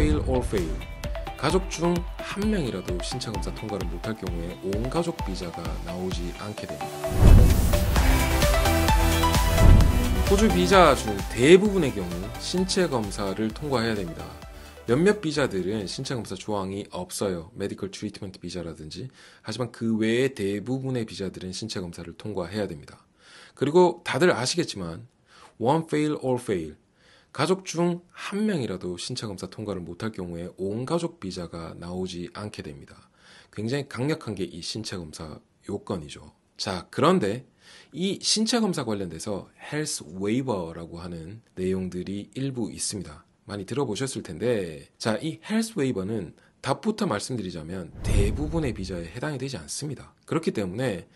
fail or fail. 가족 중 한 명이라도 신체 검사 통과를 못할 경우에 온 가족 비자가 나오지 않게 됩니다. 호주 비자 중 대부분의 경우 신체 검사를 통과해야 됩니다. 몇몇 비자들은 신체 검사 조항이 없어요. 메디컬 트리트먼트 비자라든지. 하지만 그 외에 대부분의 비자들은 신체 검사를 통과해야 됩니다. 그리고 다들 아시겠지만 one fail or fail. 가족 중 한 명이라도 신체 검사 통과를 못할 경우에 온 가족 비자가 나오지 않게 됩니다. 굉장히 강력한 게 이 신체 검사 요건이죠. 자, 그런데 이 신체 검사 관련돼서 헬스 웨이버라고 하는 내용들이 일부 있습니다. 많이 들어보셨을 텐데, 자, 이 헬스 웨이버는 답부터 말씀드리자면 대부분의 비자에 해당이 되지 않습니다. 그렇기 때문에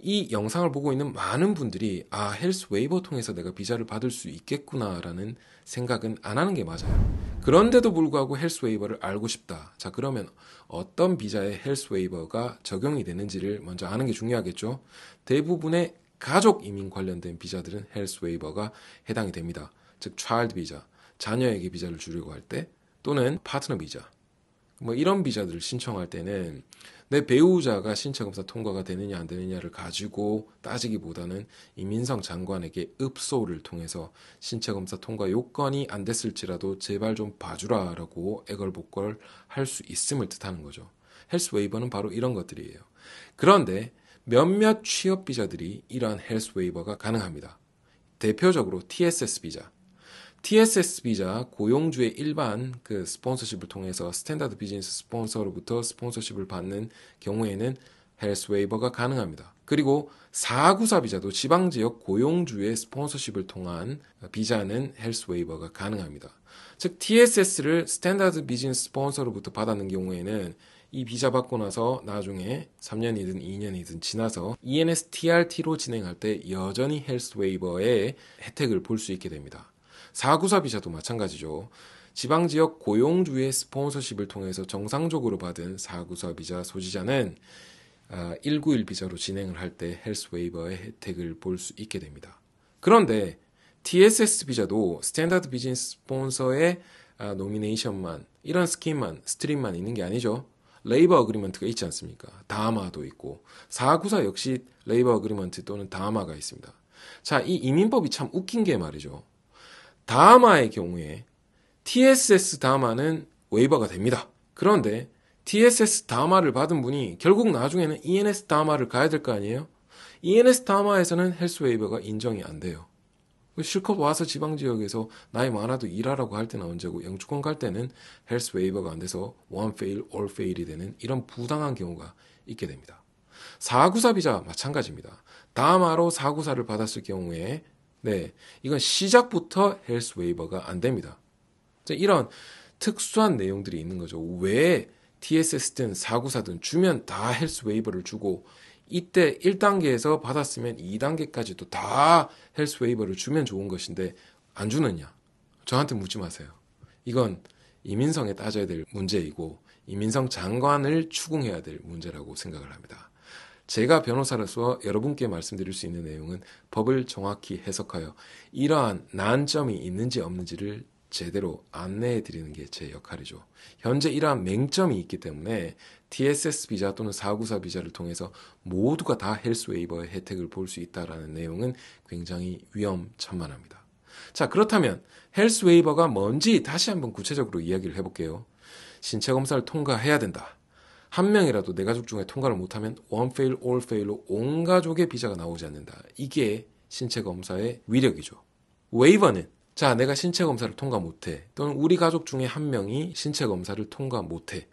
이 영상을 보고 있는 많은 분들이 헬스 웨이버 통해서 내가 비자를 받을 수 있겠구나라는 생각은 안 하는 게 맞아요. 그런데도 불구하고 헬스 웨이버를 알고 싶다. 자, 그러면 어떤 비자에 헬스 웨이버가 적용이 되는지를 먼저 아는 게 중요하겠죠. 대부분의 가족 이민 관련된 비자들은 헬스 웨이버가 해당이 됩니다. 즉 차일드 비자, 자녀에게 비자를 주려고 할 때, 또는 파트너 비자, 이런 비자들을 신청할 때는 내 배우자가 신체 검사 통과가 되느냐 안 되느냐를 가지고 따지기보다는 이민성 장관에게 읍소를 통해서 신체 검사 통과 요건이 안 됐을지라도 제발 좀 봐주라라고 애걸복걸 할 수 있음을 뜻하는 거죠. 헬스 웨이버는 바로 이런 것들이에요. 그런데 몇몇 취업 비자들이 이러한 헬스 웨이버가 가능합니다. 대표적으로 TSS 비자. TSS 비자, 고용주의 일반 스폰서십을 통해서 스탠다드 비즈니스 스폰서로부터 스폰서십을 받는 경우에는 헬스 웨이버가 가능합니다. 그리고 494 비자도 지방지역 고용주의 스폰서십을 통한 비자는 헬스 웨이버가 가능합니다. 즉 TSS를 스탠다드 비즈니스 스폰서로부터 받았는 경우에는 이 비자 받고 나서 나중에 3년이든 2년이든 지나서 ENSTRT로 진행할 때 여전히 헬스 웨이버의 혜택을 볼 수 있게 됩니다. 494 비자도 마찬가지죠. 지방지역 고용주의 스폰서십을 통해서 정상적으로 받은 494 비자 소지자는 191 비자로 진행을 할 때 헬스 웨이버의 혜택을 볼 수 있게 됩니다. 그런데 TSS 비자도 스탠다드 비즈니스 스폰서의 노미네이션만, 이런 스트림만 있는 게 아니죠. 레이버 어그리먼트가 있지 않습니까? 다마도 있고 494 역시 레이버 어그리먼트 또는 다마가 있습니다. 자, 이 이민법이 참 웃긴 게 말이죠. 다마의 경우에 TSS 다마는 웨이버가 됩니다. 그런데 TSS 다마를 받은 분이 결국 나중에는 ENS 다마를 가야 될 거 아니에요? ENS 다마에서는 헬스 웨이버가 인정이 안 돼요. 실컷 와서 지방지역에서 나이 많아도 일하라고 할 때는 언제고 영주권 갈 때는 헬스 웨이버가 안 돼서 one fail, all fail이 되는 이런 부당한 경우가 있게 됩니다. 494 비자 마찬가지입니다. 다마로 494를 받았을 경우에 이건 시작부터 헬스 웨이버가 안 됩니다. 이런 특수한 내용들이 있는 거죠. 왜 TSS든 494든 주면 다 헬스 웨이버를 주고 이때 1단계에서 받았으면 2단계까지도 다 헬스 웨이버를 주면 좋은 것인데 안 주느냐? 저한테 묻지 마세요. 이건 이민성에 따져야 될 문제이고 이민성 장관을 추궁해야 될 문제라고 생각을 합니다. 제가 변호사로서 여러분께 말씀드릴 수 있는 내용은 법을 정확히 해석하여 이러한 난점이 있는지 없는지를 제대로 안내해 드리는 게 제 역할이죠. 현재 이러한 맹점이 있기 때문에 TSS 비자 또는 494 비자를 통해서 모두가 다 헬스 웨이버의 혜택을 볼 수 있다는 내용은 굉장히 위험천만합니다. 자, 그렇다면 헬스 웨이버가 뭔지 다시 한번 구체적으로 이야기를 해볼게요. 신체 검사를 통과해야 된다. 한 명이라도 내 가족 중에 통과를 못하면 one fail, all fail로 온 가족의 비자가 나오지 않는다. 이게 신체 검사의 위력이죠. 웨이버는 자, 내가 신체 검사를 통과 못해. 또는 우리 가족 중에 한 명이 신체 검사를 통과 못해.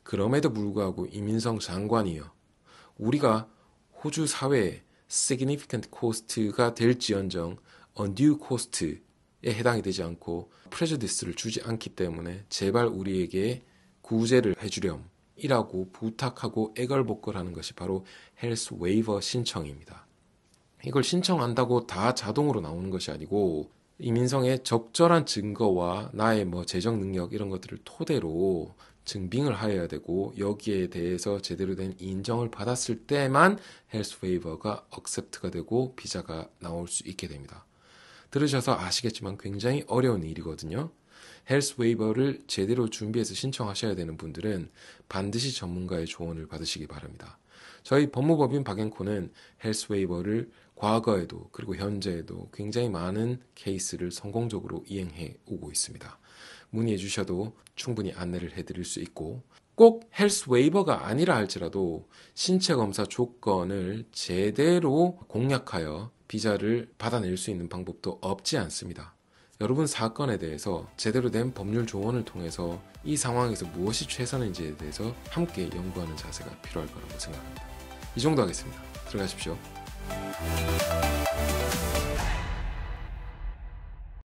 그럼에도 불구하고 이민성 장관이요. 우리가 호주 사회에 significant cost가 될지언정 undue cost에 해당이 되지 않고 prejudice를 주지 않기 때문에 제발 우리에게 구제를 해주렴. 이라고 부탁하고 애걸복걸하는 것이 바로 헬스 웨이버 신청입니다. 이걸 신청한다고 다 자동으로 나오는 것이 아니고 이민성의 적절한 증거와 나의 재정 능력 이런 것들을 토대로 증빙을 하여야 되고 여기에 대해서 제대로 된 인정을 받았을 때만 헬스 웨이버가 억셉트가 되고 비자가 나올 수 있게 됩니다. 들으셔서 아시겠지만 굉장히 어려운 일이거든요. 헬스 웨이버를 제대로 준비해서 신청하셔야 되는 분들은 반드시 전문가의 조언을 받으시기 바랍니다. 저희 법무법인 박앵코는 헬스 웨이버를 과거에도 그리고 현재에도 굉장히 많은 케이스를 성공적으로 이행해 오고 있습니다. 문의해 주셔도 충분히 안내를 해드릴 수 있고 꼭 헬스 웨이버가 아니라 할지라도 신체 검사 조건을 제대로 공략하여 비자를 받아낼 수 있는 방법도 없지 않습니다. 여러분 사건에 대해서 제대로 된 법률 조언을 통해서 이 상황에서 무엇이 최선인지에 대해서 함께 연구하는 자세가 필요할 거라고 생각합니다. 이 정도 하겠습니다. 들어가십시오.